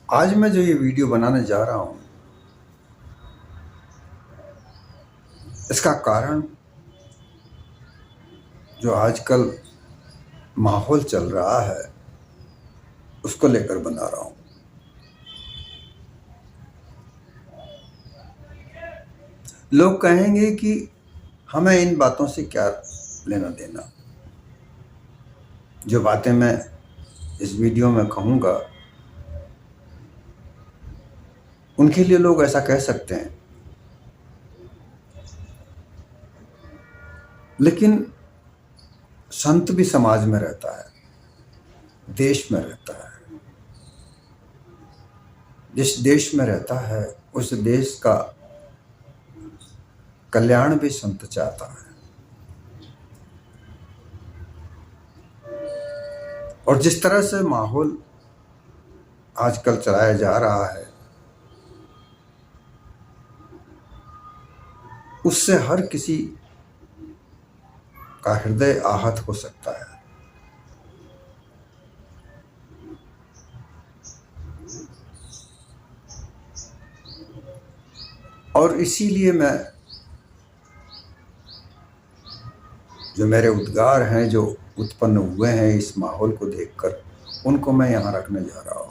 आज मैं जो ये वीडियो बनाने जा रहा हूँ, इसका कारण जो आजकल माहौल चल रहा है उसको लेकर बना रहा हूँ। लोग कहेंगे कि हमें इन बातों से क्या लेना देना। जो बातें मैं इस वीडियो में कहूँगा उनके लिए लोग ऐसा कह सकते हैं, लेकिन संत भी समाज में रहता है, देश में रहता है। जिस देश में रहता है उस देश का कल्याण भी संत चाहता है। और जिस तरह से माहौल आजकल चलाया जा रहा है उससे हर किसी का हृदय आहत हो सकता है। और इसीलिए मैं जो मेरे उद्गार हैं जो उत्पन्न हुए हैं इस माहौल को देखकर, उनको मैं यहाँ रखने जा रहा हूँ।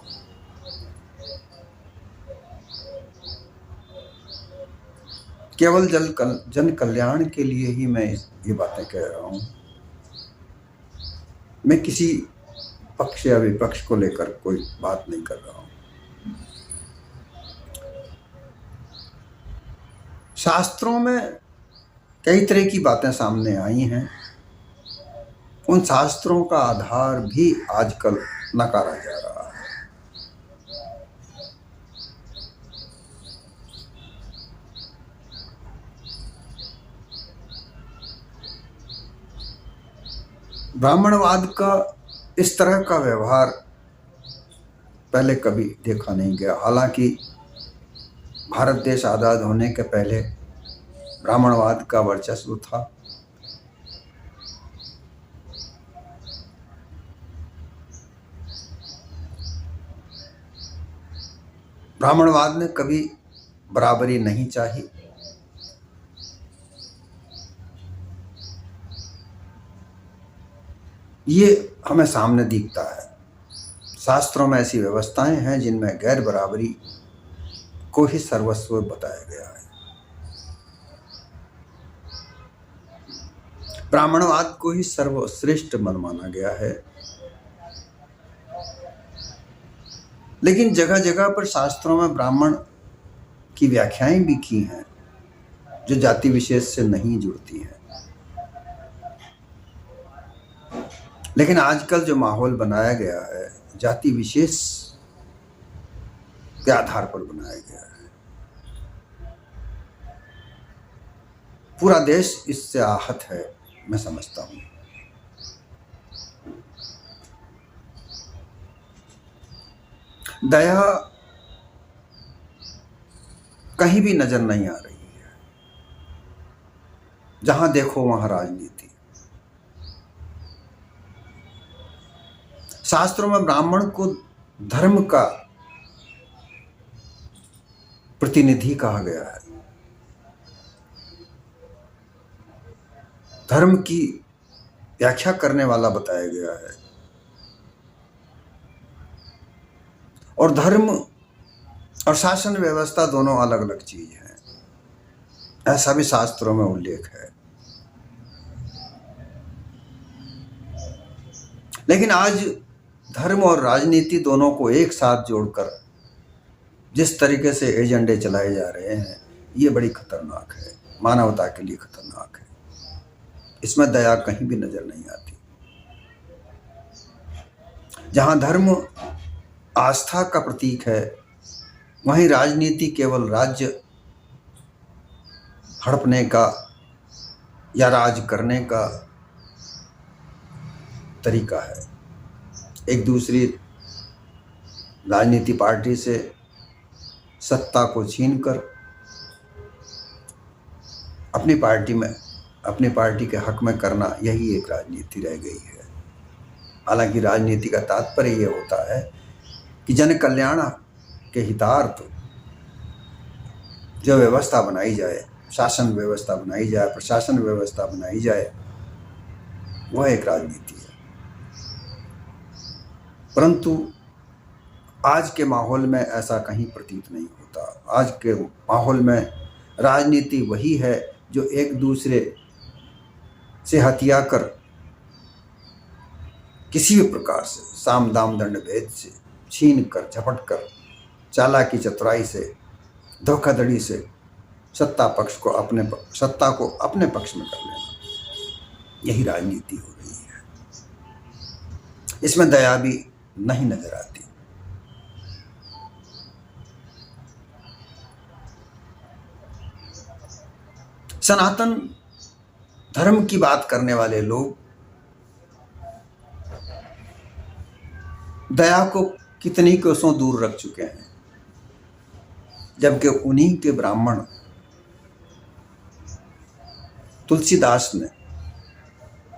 केवल जन कल्याण के लिए ही मैं ये बातें कह रहा हूँ। मैं किसी पक्ष या विपक्ष को लेकर कोई बात नहीं कर रहा हूँ। शास्त्रों में कई तरह की बातें सामने आई हैं। उन शास्त्रों का आधार भी आजकल नकारा जा रहा है। ब्राह्मणवाद का इस तरह का व्यवहार पहले कभी देखा नहीं गया। हालांकि भारत देश आज़ाद होने के पहले ब्राह्मणवाद का वर्चस्व था। ब्राह्मणवाद ने कभी बराबरी नहीं चाही। ये हमें सामने दिखता है। शास्त्रों में ऐसी व्यवस्थाएं हैं जिनमें गैर बराबरी को ही सर्वस्व बताया गया है। ब्राह्मणवाद को ही सर्वश्रेष्ठ माना गया है। लेकिन जगह जगह पर शास्त्रों में ब्राह्मण की व्याख्याएं भी की हैं जो जाति विशेष से नहीं जुड़ती हैं। लेकिन आजकल जो माहौल बनाया गया है जाति विशेष के आधार पर बनाया गया है। पूरा देश इससे आहत है, मैं समझता हूं। दया कहीं भी नजर नहीं आ रही है। जहां देखो वहां राजनीति। शास्त्रों में ब्राह्मण को धर्म का प्रतिनिधि कहा गया है। धर्म की व्याख्या करने वाला बताया गया है। और धर्म और शासन व्यवस्था दोनों अलग अलग चीज हैं, ऐसा भी शास्त्रों में उल्लेख है। लेकिन आज धर्म और राजनीति दोनों को एक साथ जोड़कर जिस तरीके से एजेंडे चलाए जा रहे हैं ये बड़ी खतरनाक है, मानवता के लिए खतरनाक है। इसमें दया कहीं भी नजर नहीं आती। जहां धर्म आस्था का प्रतीक है वहीं राजनीति केवल राज्य हड़पने का या राज करने का तरीका है। एक दूसरी राजनीति पार्टी से सत्ता को छीनकर अपनी पार्टी के हक में करना, यही एक राजनीति रह गई है। हालांकि राजनीति का तात्पर्य ये होता है कि जन कल्याण के हितार्थ जो व्यवस्था बनाई जाए, शासन व्यवस्था बनाई जाए, प्रशासन व्यवस्था बनाई जाए, वह एक राजनीति है। परंतु आज के माहौल में ऐसा कहीं प्रतीत नहीं होता। आज के माहौल में राजनीति वही है जो एक दूसरे से हथिया कर, किसी भी प्रकार से, साम दाम दंड भेद से, छीन कर, झपट कर, चालाकी चतुराई से, धोखाधड़ी से सत्ता को अपने पक्ष में कर लेना, यही राजनीति हो रही है। इसमें दया भी नहीं नजर आती। सनातन धर्म की बात करने वाले लोग दया को कितनी कोसों दूर रख चुके हैं, जबकि उन्हीं के ब्राह्मण तुलसीदास ने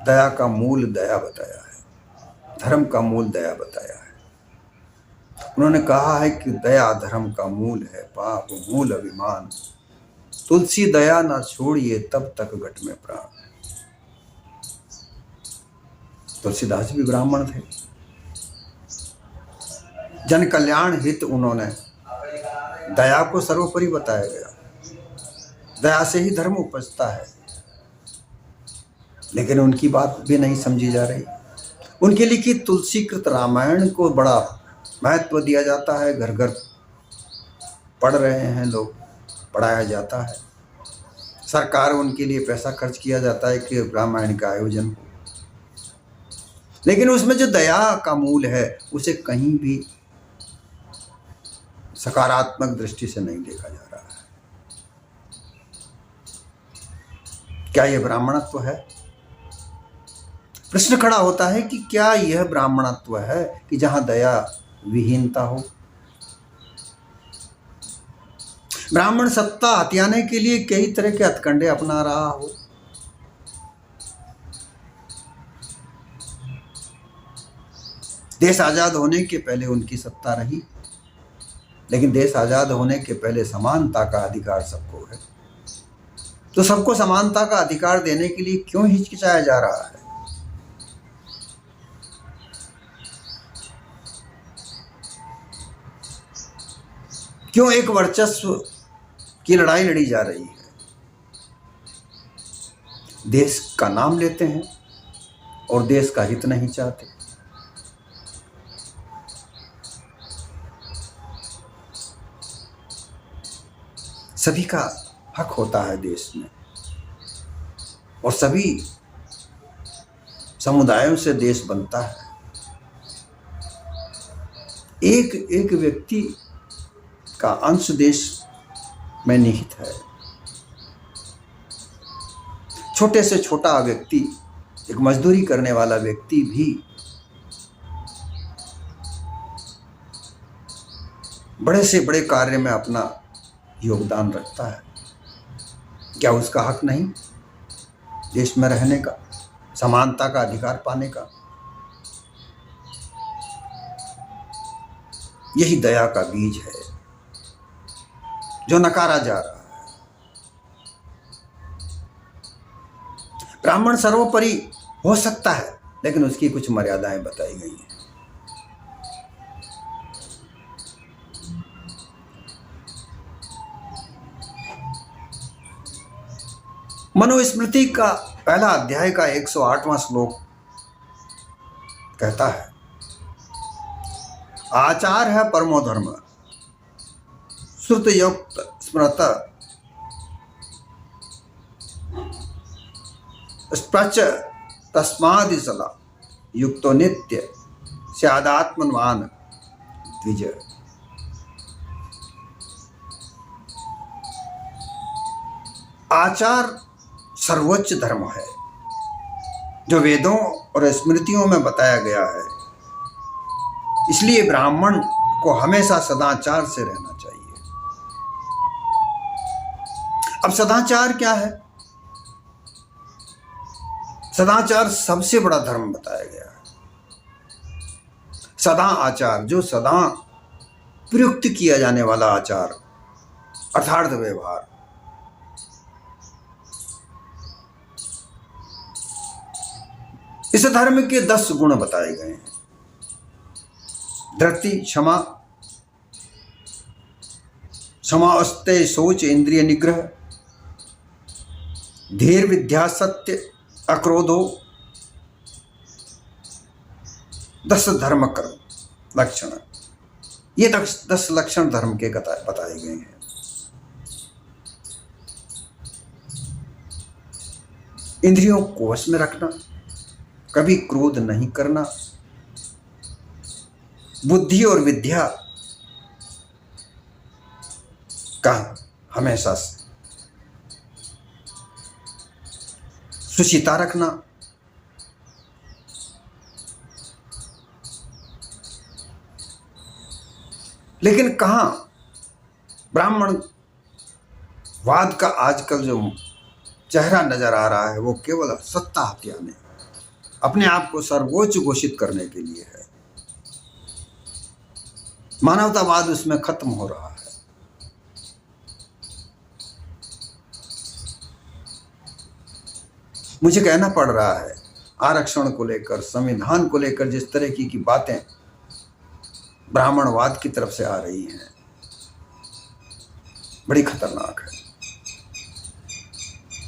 दया का मूल दया बताया है, धर्म का मूल दया बताया है। उन्होंने कहा है कि दया धर्म का मूल है, पाप मूल अभिमान, तुलसी दया ना छोड़िए तब तक घट में प्राण। तुलसीदास भी ब्राह्मण थे। जन कल्याण हित उन्होंने दया को सर्वोपरि बताया गया। दया से ही धर्म उपजता है, लेकिन उनकी बात भी नहीं समझी जा रही। उनके लिखित तुलसीकृत रामायण को बड़ा महत्व दिया जाता है, घर घर पढ़ रहे हैं लोग, पढ़ाया जाता है। सरकार उनके लिए पैसा खर्च किया जाता है कि रामायण का आयोजन हो, लेकिन उसमें जो दया का मूल है उसे कहीं भी सकारात्मक दृष्टि से नहीं देखा जा रहा है। क्या यह ब्राह्मणत्व है? प्रश्न खड़ा होता है कि क्या यह ब्राह्मणत्व है कि जहां दया विहीनता हो? ब्राह्मण सत्ता हथियाने के लिए कई तरह के हथकंडे अपना रहा हो। देश आजाद होने के पहले उनकी सत्ता रही, लेकिन देश आजाद होने के पहले समानता का अधिकार सबको है, तो सबको समानता का अधिकार देने के लिए क्यों हिचकिचाया जा रहा है? क्यों एक वर्चस्व की लड़ाई लड़ी जा रही है? देश का नाम लेते हैं और देश का हित नहीं चाहते। सभी का हक होता है देश में, और सभी समुदायों से देश बनता है। एक एक व्यक्ति का अंश देश में निहित है। छोटे से छोटा व्यक्ति, एक मजदूरी करने वाला व्यक्ति भी बड़े से बड़े कार्य में अपना योगदान रखता है। क्या उसका हक नहीं देश में रहने का, समानता का अधिकार पाने का? यही दया का बीज है जो नकारा जा रहा है। ब्राह्मण सर्वोपरि हो सकता है, लेकिन उसकी कुछ मर्यादाएं बताई गई हैं। मनुस्मृति का पहला अध्याय का 108वां श्लोक कहता है, आचार है परमो धर्म, श्रुतयुक्त स्मृत स्प्रच तस्मादि सदा युक्तो नित्य स्यादात्मवान द्विज। आचार सर्वोच्च धर्म है जो वेदों और स्मृतियों में बताया गया है। इसलिए ब्राह्मण को हमेशा सदाचार से रहना चाहिए। अब सदाचार क्या है? सदाचार सबसे बड़ा धर्म बताया गया है। सदा आचार, जो सदा प्रयुक्त किया जाने वाला आचार अर्थार्थ व्यवहार। इस धर्म के 10 गुण बताए गए हैं। धृति, क्षमा, क्षमास्ते शौच इंद्रिय निग्रह, धीर विद्या सत्य अक्रोधो, 10 धर्म कर्म लक्षण। ये 10 लक्षण धर्म के बताए गए हैं। इंद्रियों को वश में रखना, कभी क्रोध नहीं करना, बुद्धि और विद्या का हमेशा सुचिता रखना, लेकिन कहाँ ब्राह्मण वाद का आजकल जो चेहरा नजर आ रहा है वो केवल सत्ता हत्याने, अपने आप को सर्वोच्च घोषित करने के लिए है। मानवतावाद उसमें खत्म हो रहा है। मुझे कहना पड़ रहा है, आरक्षण को लेकर, संविधान को लेकर जिस तरह की बातें ब्राह्मणवाद की तरफ से आ रही हैं, बड़ी खतरनाक है।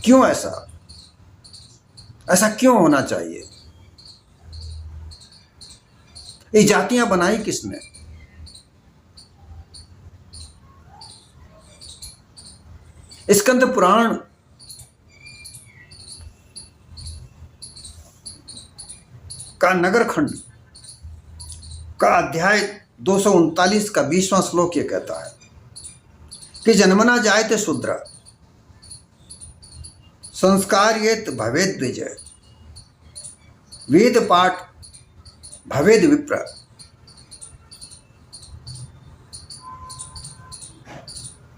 क्यों ऐसा क्यों होना चाहिए? ये जातियां बनाई किसने? स्कंद पुराण का नगर खंड का अध्याय 239 का 20वां श्लोक ये कहता है कि जन्मना जायते शूद्र, संस्कार्येत भवेद द्विजय, वेद पाठ भवेद विप्र।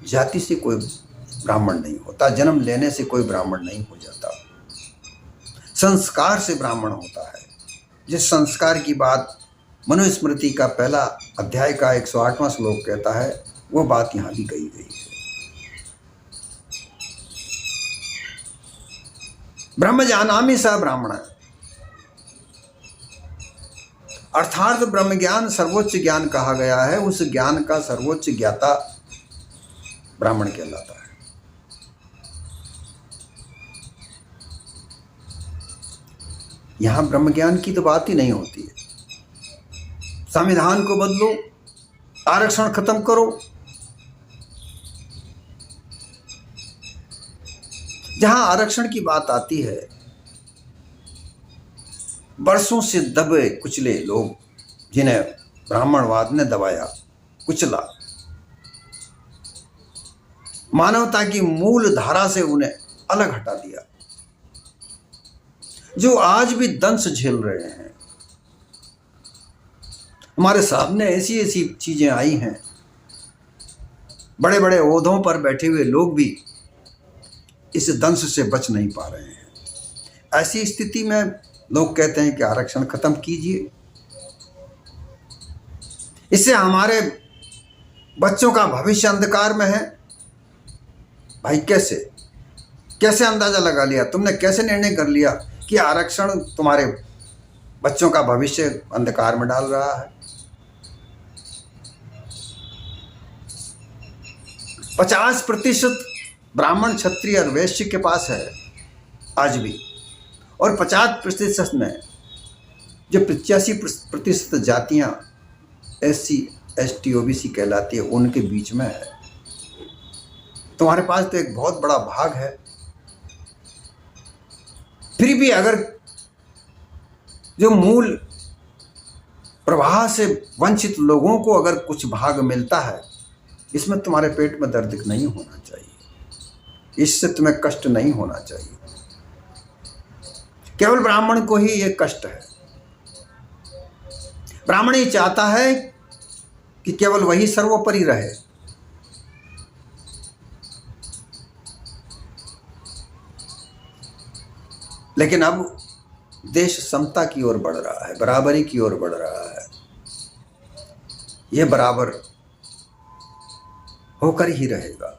जाति से कोई ब्राह्मण नहीं होता, जन्म लेने से कोई ब्राह्मण नहीं हो जाता, संस्कार से ब्राह्मण होता है। जिस संस्कार की बात मनुस्मृति का पहला अध्याय का 108वां श्लोक कहता है, वो बात यहां भी कही गई है। ब्रह्म जानामि स ब्राह्मण, अर्थात ब्रह्म ज्ञान सर्वोच्च ज्ञान कहा गया है। उस ज्ञान का सर्वोच्च ज्ञाता ब्राह्मण कहलाता है। यहां ब्रह्म ज्ञान की तो बात ही नहीं होती है। संविधान को बदलो, आरक्षण खत्म करो, जहां आरक्षण की बात आती है, बरसों से दबे कुचले लोग जिन्हें ब्राह्मणवाद ने दबाया, कुचला, मानवता की मूल धारा से उन्हें अलग हटा दिया, जो आज भी दंश झेल रहे हैं। हमारे सामने ऐसी ऐसी चीजें आई हैं, बड़े बड़े ओहदों पर बैठे हुए लोग भी इस दंश से बच नहीं पा रहे हैं। ऐसी स्थिति में लोग कहते हैं कि आरक्षण खत्म कीजिए, इससे हमारे बच्चों का भविष्य अंधकार में है। भाई कैसे अंदाजा लगा लिया तुमने? कैसे निर्णय कर लिया कि आरक्षण तुम्हारे बच्चों का भविष्य अंधकार में डाल रहा है? 50% ब्राह्मण, क्षत्रिय और वैश्य के पास है आज भी, और 50% में जो 85% जातियां SC ST OBC कहलाती है, उनके बीच में है। तुम्हारे पास तो एक बहुत बड़ा भाग है। फिर भी अगर जो मूल प्रवाह से वंचित लोगों को अगर कुछ भाग मिलता है, इसमें तुम्हारे पेट में दर्द नहीं होना चाहिए, इससे तुम्हें कष्ट नहीं होना चाहिए। केवल ब्राह्मण को ही ये कष्ट है। ब्राह्मण ही चाहता है कि केवल वही सर्वोपरि रहे। लेकिन अब देश समता की ओर बढ़ रहा है, बराबरी की ओर बढ़ रहा है। ये बराबर होकर ही रहेगा।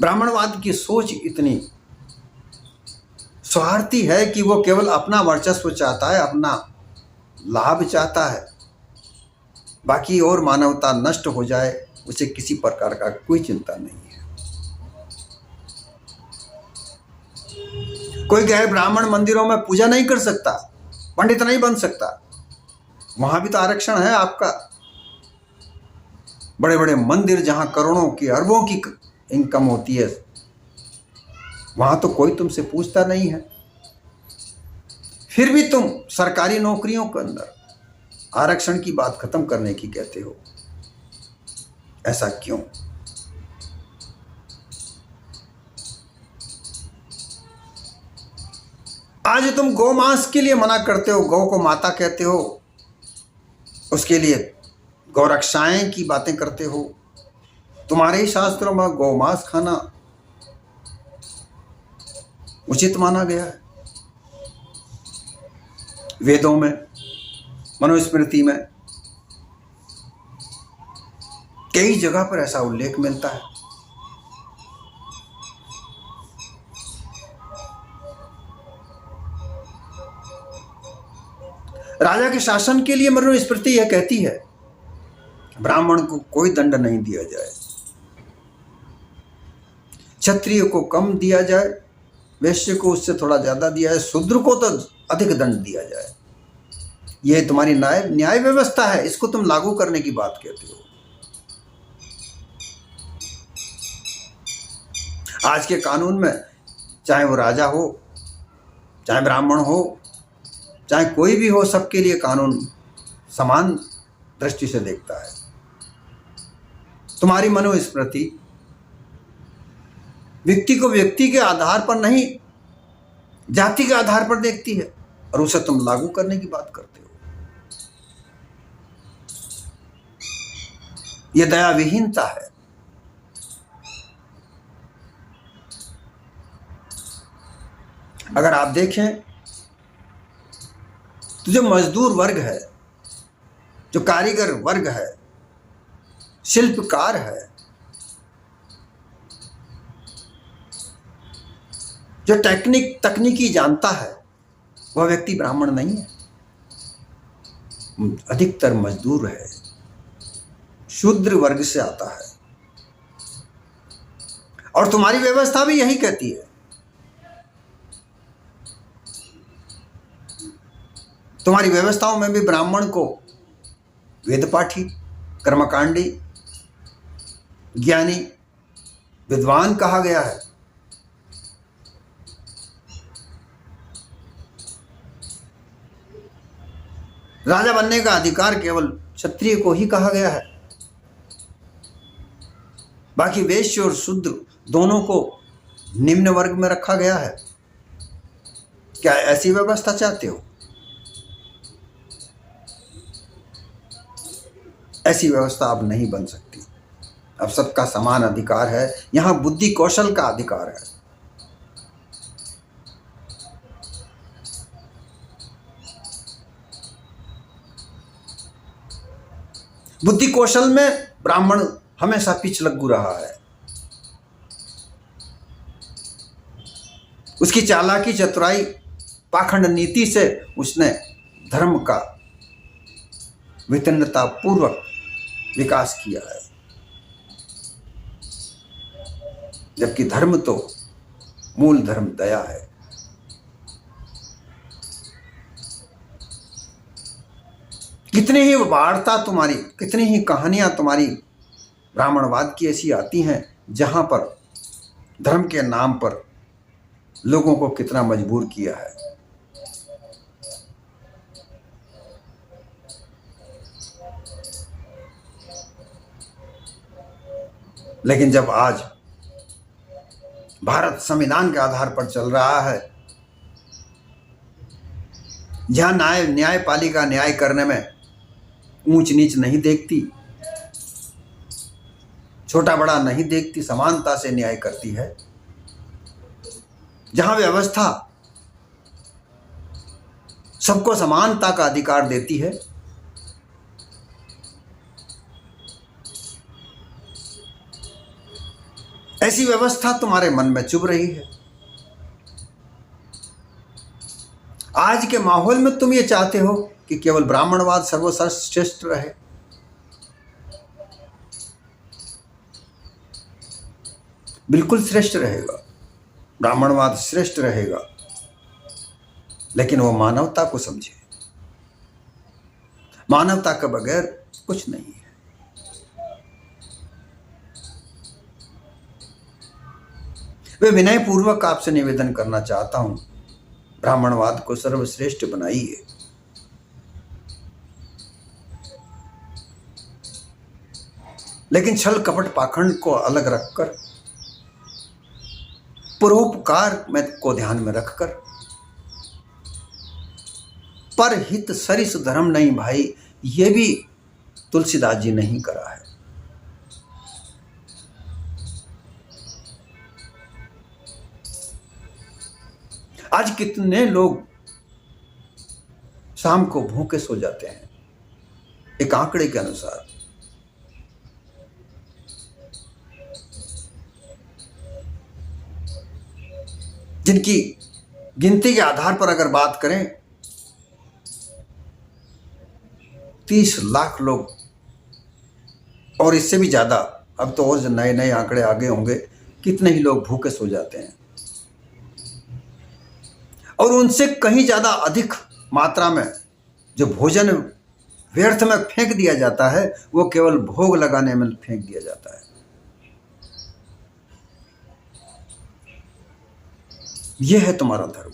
ब्राह्मणवाद की सोच इतनी स्वार्थी है कि वो केवल अपना वर्चस्व चाहता है, अपना लाभ चाहता है। बाकी और मानवता नष्ट हो जाए उसे किसी प्रकार का कोई चिंता नहीं है। कोई कहे ब्राह्मण मंदिरों में पूजा नहीं कर सकता, पंडित नहीं बन सकता, वहां भी तो आरक्षण है आपका। बड़े बड़े मंदिर जहां करोड़ों की अरबों की इनकम होती है, वहां तो कोई तुमसे पूछता नहीं है। फिर भी तुम सरकारी नौकरियों के अंदर आरक्षण की बात खत्म करने की कहते हो, ऐसा क्यों? आज तुम गौ मांस के लिए मना करते हो, गौ को माता कहते हो, उसके लिए गौरक्षाएं की बातें करते हो। तुम्हारे ही शास्त्रों में गौ मांस खाना उचित माना गया है, वेदों में, मनुस्मृति में कई जगह पर ऐसा उल्लेख मिलता है। राजा के शासन के लिए मनुस्मृति यह कहती है ब्राह्मण को कोई दंड नहीं दिया जाए, क्षत्रिय को कम दिया जाए, वैश्य को उससे थोड़ा ज्यादा दिया जाए, शूद्र को तो अधिक दंड दिया जाए। यह तुम्हारी न्याय व्यवस्था है, इसको तुम लागू करने की बात कहते हो। आज के कानून में चाहे वो राजा हो, चाहे ब्राह्मण हो, चाहे कोई भी हो, सबके लिए कानून समान दृष्टि से देखता है। तुम्हारी मनुस्मृति व्यक्ति को व्यक्ति के आधार पर नहीं, जाति के आधार पर देखती है और उसे तुम लागू करने की बात करते हो। यह दया विहीनता है। अगर आप देखें तो जो मजदूर वर्ग है, जो कारीगर वर्ग है, शिल्पकार है, जो तकनीकी जानता है, वह व्यक्ति ब्राह्मण नहीं है। अधिकतर मजदूर है, शूद्र वर्ग से आता है। और तुम्हारी व्यवस्था भी यही कहती है। तुम्हारी व्यवस्थाओं में भी ब्राह्मण को वेदपाठी, कर्मकांडी, ज्ञानी, विद्वान कहा गया है। राजा बनने का अधिकार केवल क्षत्रिय को ही कहा गया है, बाकी वैश्य और शूद्र दोनों को निम्न वर्ग में रखा गया है। क्या ऐसी व्यवस्था चाहते हो? ऐसी व्यवस्था अब नहीं बन सकती। अब सबका समान अधिकार है, यहां बुद्धि कौशल का अधिकार है। बुद्धि कौशल में ब्राह्मण हमेशा पिछलग्गू रहा है। उसकी चालाकी, चतुराई, पाखंड नीति से उसने धर्म का वितन्नता पूर्वक विकास किया है, जबकि धर्म तो मूल धर्म दया है। कितनी ही वार्ता तुम्हारी, कितनी ही कहानियां तुम्हारी ब्राह्मणवाद की ऐसी आती हैं जहां पर धर्म के नाम पर लोगों को कितना मजबूर किया है। लेकिन जब आज भारत संविधान के आधार पर चल रहा है, जहां न्यायपालिका न्याय करने में ऊंच नीच नहीं देखती, छोटा बड़ा नहीं देखती, समानता से न्याय करती है, जहां व्यवस्था सबको समानता का अधिकार देती है, ऐसी व्यवस्था तुम्हारे मन में चुभ रही है। आज के माहौल में तुम ये चाहते हो कि केवल ब्राह्मणवाद सर्वश्रेष्ठ रहे। बिल्कुल श्रेष्ठ रहेगा, ब्राह्मणवाद श्रेष्ठ रहेगा, लेकिन वो मानवता को समझे। मानवता के बगैर कुछ नहीं है। वे विनय पूर्वक आपसे निवेदन करना चाहता हूं, ब्राह्मणवाद को सर्वश्रेष्ठ बनाइए। लेकिन छल कपट पाखंड को अलग रखकर, परोपकार में को ध्यान में रखकर, पर हित सरिस धर्म नहीं भाई, ये भी तुलसीदास जी नहीं करा है। आज कितने लोग शाम को भूखे सो जाते हैं, एक आंकड़े के अनुसार। जिनकी गिनती के आधार पर अगर बात करें, 30 लाख लोग, और इससे भी ज्यादा, अब तो और नए नए आंकड़े आगे होंगे, कितने ही लोग भूखे सो जाते हैं। और उनसे कहीं ज्यादा अधिक मात्रा में जो भोजन व्यर्थ में फेंक दिया जाता है, वो केवल भोग लगाने में फेंक दिया जाता है। यह है तुम्हारा धर्म।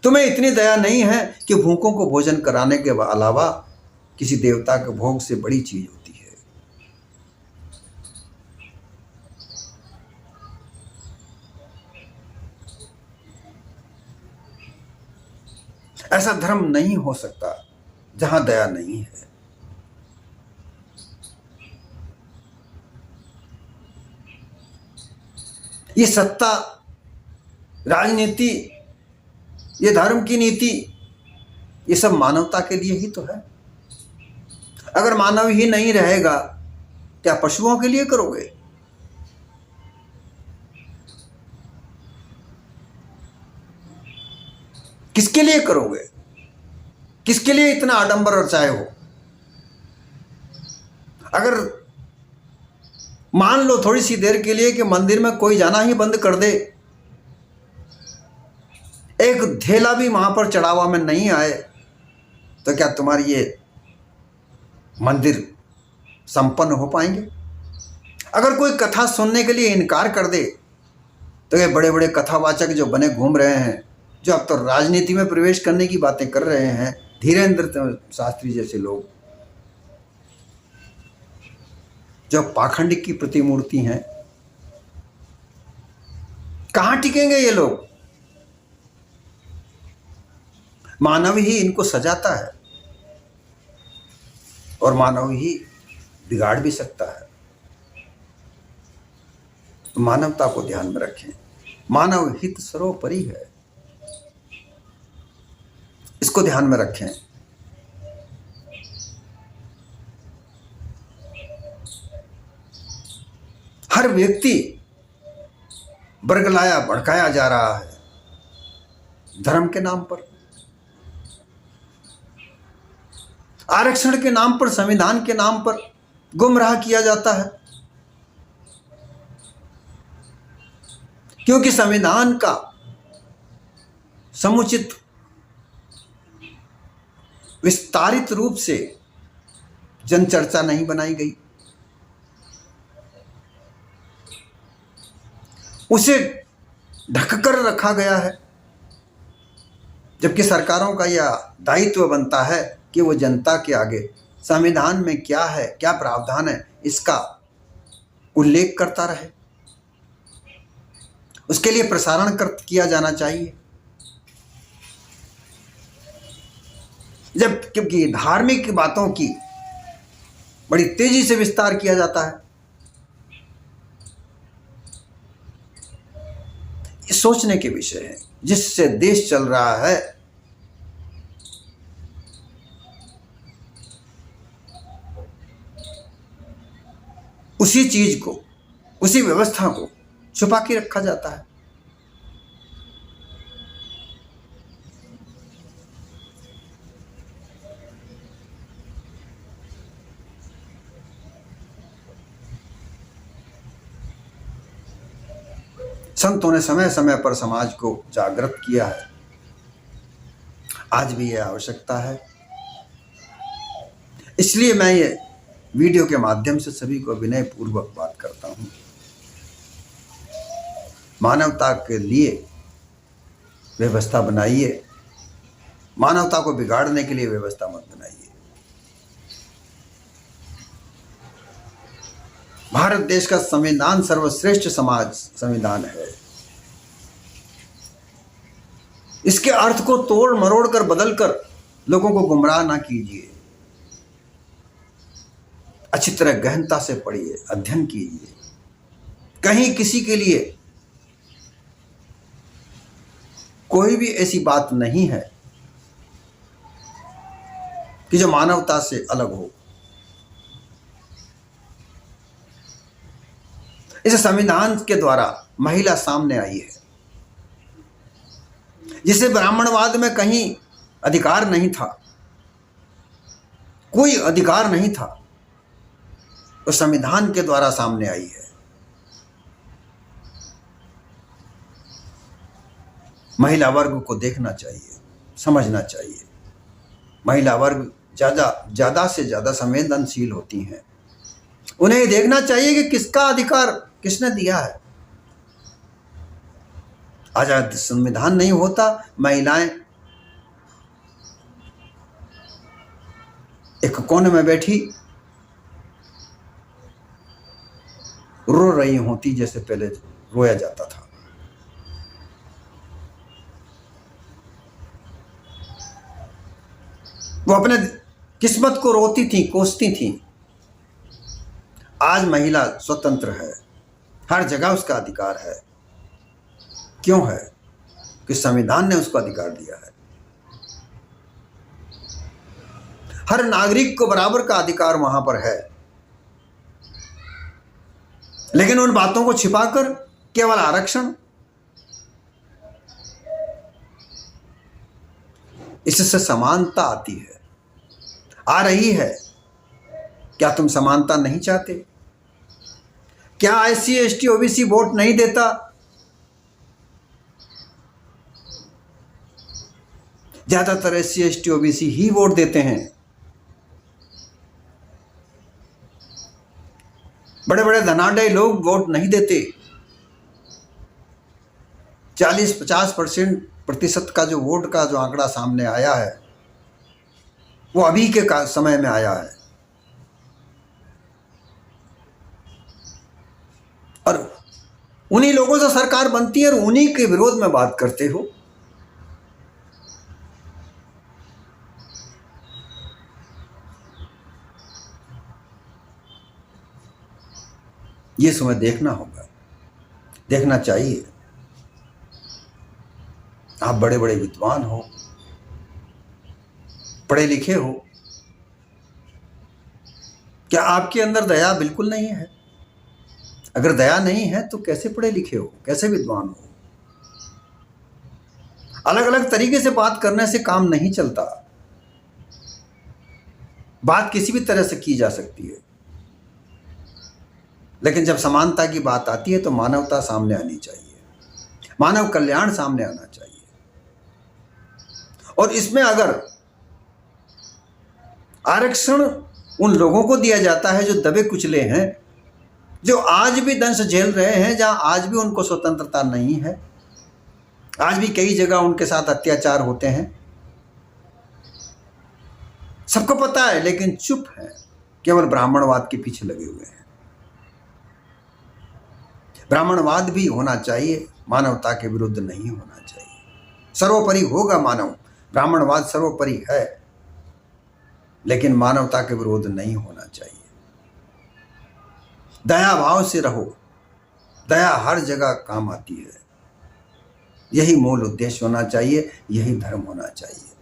तुम्हें इतनी दया नहीं है कि भूखों को भोजन कराने के अलावा किसी देवता के भोग से बड़ी चीज होती है। ऐसा धर्म नहीं हो सकता जहां दया नहीं है। ये सत्ता, राजनीति, ये धर्म की नीति, ये सब मानवता के लिए ही तो है। अगर मानव ही नहीं रहेगा, क्या पशुओं के लिए करोगे? किसके लिए करोगे? किसके लिए इतना आडंबर और चाहे हो? अगर मान लो थोड़ी सी देर के लिए कि मंदिर में कोई जाना ही बंद कर दे, एक धेला भी वहां पर चढ़ावा में नहीं आए, तो क्या तुम्हारी ये मंदिर संपन्न हो पाएंगे? अगर कोई कथा सुनने के लिए इनकार कर दे, तो ये बड़े बड़े कथावाचक जो बने घूम रहे हैं, जो अब तो राजनीति में प्रवेश करने की बातें कर रहे हैं, धीरेन्द्र शास्त्री जैसे लोग, जो पाखंड की प्रतिमूर्ति हैं, कहां टिकेंगे ये लोग? मानव ही इनको सजाता है और मानव ही बिगाड़ भी सकता है। तो मानवता को ध्यान में रखें। मानव हित सर्वोपरि है, इसको ध्यान में रखें। हर व्यक्ति बरगलाया भड़काया जा रहा है धर्म के नाम पर, आरक्षण के नाम पर, संविधान के नाम पर गुमराह किया जाता है। क्योंकि संविधान का समुचित विस्तारित रूप से जनचर्चा नहीं बनाई गई, उसे ढककर रखा गया है। जबकि सरकारों का यह दायित्व बनता है कि वो जनता के आगे संविधान में क्या है, क्या प्रावधान है, इसका उल्लेख करता रहे। उसके लिए प्रसारण किया जाना चाहिए। जब क्योंकि धार्मिक बातों की बड़ी तेजी से विस्तार किया जाता है, ये सोचने के विषय है। जिससे देश चल रहा है, उसी चीज को उसी व्यवस्था को छुपा के रखा जाता है। संतों ने समय समय पर समाज को जागृत किया है, आज भी यह आवश्यकता है। इसलिए मैं ये वीडियो के माध्यम से सभी को विनय पूर्वक बात करता हूं, मानवता के लिए व्यवस्था बनाइए, मानवता को बिगाड़ने के लिए व्यवस्था मत बनाइए। भारत देश का संविधान सर्वश्रेष्ठ संविधान है। इसके अर्थ को तोड़ मरोड़ कर बदल कर लोगों को गुमराह ना कीजिए। अच्छी तरह गहनता से पढ़िए, अध्ययन कीजिए। कहीं किसी के लिए कोई भी ऐसी बात नहीं है कि जो मानवता से अलग हो। इस संविधान के द्वारा महिला सामने आई है, जिसे ब्राह्मणवाद में कहीं अधिकार नहीं था, कोई अधिकार नहीं था, उस संविधान के द्वारा सामने आई है। महिला वर्ग को देखना चाहिए, समझना चाहिए। महिला वर्ग ज्यादा से ज्यादा संवेदनशील होती हैं। उन्हें देखना चाहिए कि किसका अधिकार किसने दिया है। आजाद संविधान नहीं होता, महिलाएं एक कोने में बैठी रो रही होती, जैसे पहले रोया जाता था। वो अपने किस्मत को रोती थी, कोसती थी। आज महिला स्वतंत्र है, हर जगह उसका अधिकार है। क्यों है? कि संविधान ने उसको अधिकार दिया है। हर नागरिक को बराबर का अधिकार वहां पर है। लेकिन उन बातों को छिपाकर केवल आरक्षण, इससे समानता आती है, आ रही है। क्या तुम समानता नहीं चाहते? क्या SC ST OBC वोट नहीं देता? ज्यादातर SC ST OBC ही वोट देते हैं। बड़े बड़े धनाढ्य लोग वोट नहीं देते। 40-50% प्रतिशत का जो वोट का जो आंकड़ा सामने आया है, वो अभी के समय में आया है। और उन्हीं लोगों से सरकार बनती है और उन्हीं के विरोध में बात करते हो। ये समय देखना होगा, देखना चाहिए। आप बड़े बड़े विद्वान हो, पढ़े लिखे हो, क्या आपके अंदर दया बिल्कुल नहीं है? अगर दया नहीं है तो कैसे पढ़े लिखे हो, कैसे विद्वान हो? अलग अलग तरीके से बात करने से काम नहीं चलता। बात किसी भी तरह से की जा सकती है, लेकिन जब समानता की बात आती है तो मानवता सामने आनी चाहिए, मानव कल्याण सामने आना चाहिए। और इसमें अगर आरक्षण उन लोगों को दिया जाता है जो दबे कुचले हैं, जो आज भी दंश झेल रहे हैं, जहां आज भी उनको स्वतंत्रता नहीं है, आज भी कई जगह उनके साथ अत्याचार होते हैं, सबको पता है, लेकिन चुप है, केवल ब्राह्मणवाद के पीछे लगे हुए हैं। ब्राह्मणवाद भी होना चाहिए, मानवता के विरुद्ध नहीं होना चाहिए। सर्वोपरि होगा मानव, ब्राह्मणवाद सर्वोपरि है, लेकिन मानवता के विरोध नहीं होना चाहिए। दया भाव से रहो, दया हर जगह काम आती है। यही मूल उद्देश्य होना चाहिए, यही धर्म होना चाहिए।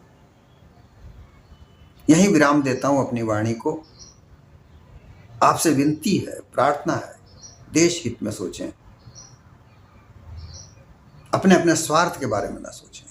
यही विराम देता हूं अपनी वाणी को। आपसे विनती है, प्रार्थना है देश हित में सोचें, अपने अपने स्वार्थ के बारे में ना सोचें।